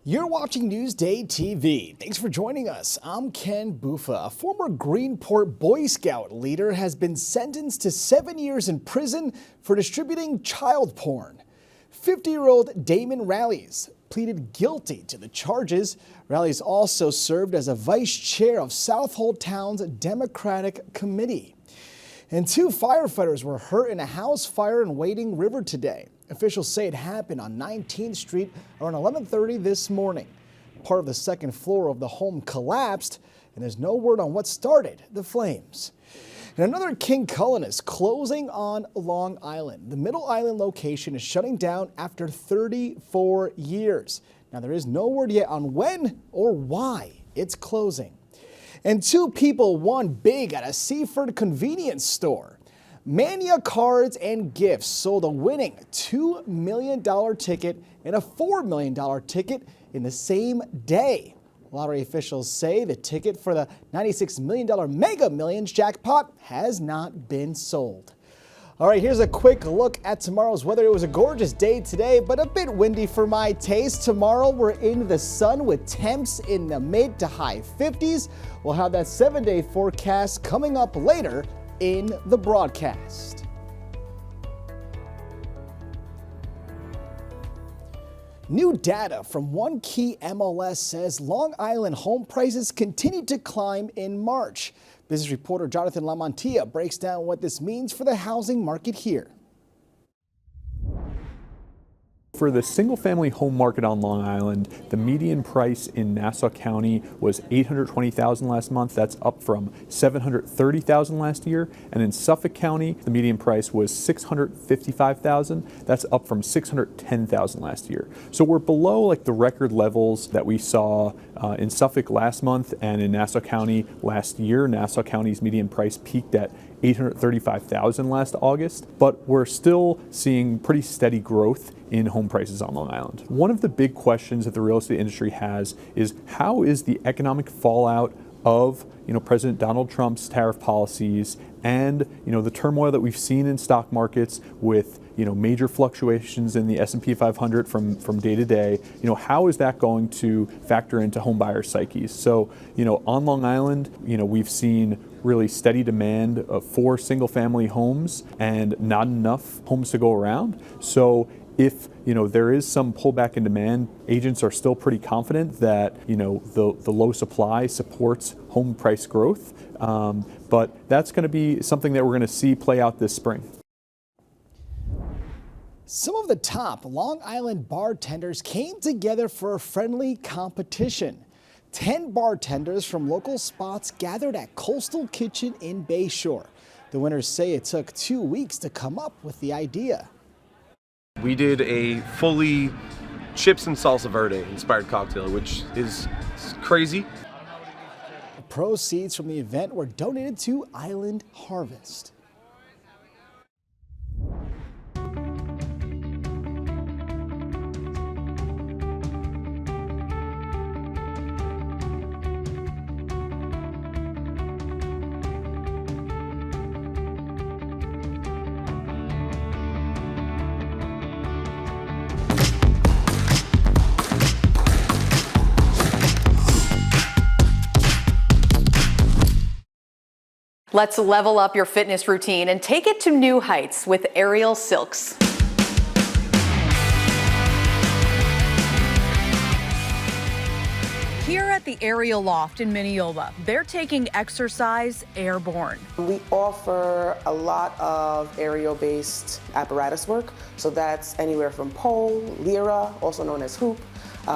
You're watching Newsday TV. Thanks for joining us. I'm Ken Bufa. A former Greenport Boy Scout leader has been sentenced to 7 years in prison for distributing child porn. 50-year-old Damon Rallies pleaded guilty to the charges. Rallies also served as a vice chair of Southold Town's Democratic Committee. And 2 firefighters were hurt in a house fire in Wading River today. Officials say it happened on 19th Street around 11:30 this morning. Part of the second floor of the home collapsed, and there's no word on what started the flames. And another King Cullen is closing on Long Island. The Middle Island location is shutting down after 34 years. Now, there is no word yet on when or why it's closing. And 2 people won big at a Seaford convenience store. Mania Cards and Gifts sold a winning $2 million ticket and a $4 million ticket in the same day. Lottery officials say the ticket for the $96 million Mega Millions jackpot has not been sold. All right, here's a quick look at tomorrow's weather. It was a gorgeous day today, but a bit windy for my taste. Tomorrow, we're in the sun with temps in the mid to high 50s. We'll have that 7-day forecast coming up later in the broadcast. New data from one key MLS says Long Island home prices continued to climb in March. Business reporter Jonathan Lamantia breaks down what this means for the housing market here. For the single-family home market on Long Island, the median price in Nassau County was $820,000 last month. That's up from $730,000 last year. And in Suffolk County, the median price was $655,000. That's up from $610,000 last year. So we're below like the record levels that we saw in Suffolk last month and in Nassau County last year. Nassau County's median price peaked at $835,000 last August, but we're still seeing pretty steady growth in home prices on Long Island. One of the big questions that the real estate industry has is how is the economic fallout of President Donald Trump's tariff policies and the turmoil that we've seen in stock markets with major fluctuations in the S&P 500 from day to day. How is that going to factor into home buyer psyches? So on Long Island, we've seen really steady demand for single family homes and not enough homes to go around. So if there is some pullback in demand, agents are still pretty confident that the low supply supports home price growth. But that's going to be something that we're going to see play out this spring. Some of the top Long Island bartenders came together for a friendly competition. 10 bartenders from local spots gathered at Coastal Kitchen in Bayshore. The winners say it took 2 weeks to come up with the idea. We did a fully chips and salsa verde inspired cocktail, which is crazy. The proceeds from the event were donated to Island Harvest. Let's level up your fitness routine and take it to new heights with Aerial Silks. Here at the Aerial Loft in Mineoba, they're taking exercise airborne. We offer a lot of aerial-based apparatus work, so that's anywhere from pole, lyra, also known as hoop.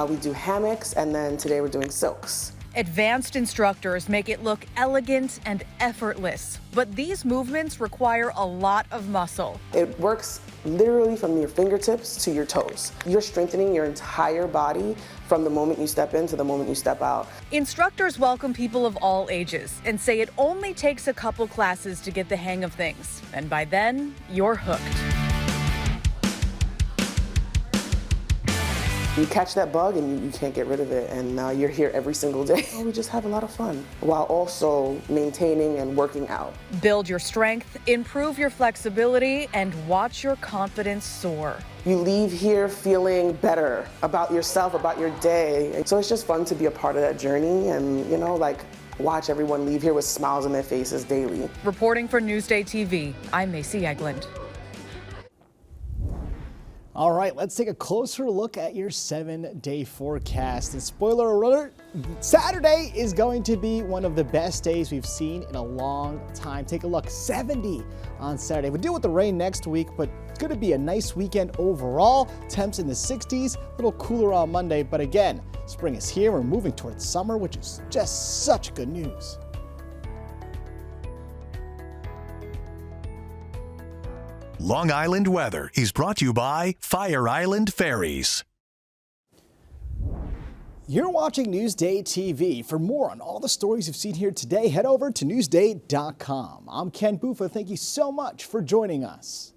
We do hammocks, and then today we're doing silks. Advanced instructors make it look elegant and effortless, but these movements require a lot of muscle. It works literally from your fingertips to your toes. You're strengthening your entire body from the moment you step in to the moment you step out. Instructors welcome people of all ages and say it only takes a couple classes to get the hang of things, and by then, you're hooked. You catch that bug and you can't get rid of it, and now you're here every single day. We just have a lot of fun while also maintaining and working out. Build your strength, improve your flexibility, and watch your confidence soar. You leave here feeling better about yourself, about your day. And so it's just fun to be a part of that journey and, watch everyone leave here with smiles on their faces daily. Reporting for Newsday TV, I'm Macy Eglund. All right, let's take a closer look at your 7-day forecast. And spoiler alert, Saturday is going to be one of the best days we've seen in a long time. Take a look, 70 on Saturday. We'll deal with the rain next week, but it's going to be a nice weekend overall. Temps in the 60s, a little cooler on Monday, but again, spring is here. We're moving towards summer, which is just such good news. Long Island weather is brought to you by Fire Island Ferries. You're watching Newsday TV. For more on all the stories you've seen here today, head over to newsday.com. I'm Ken Buffa. Thank you so much for joining us.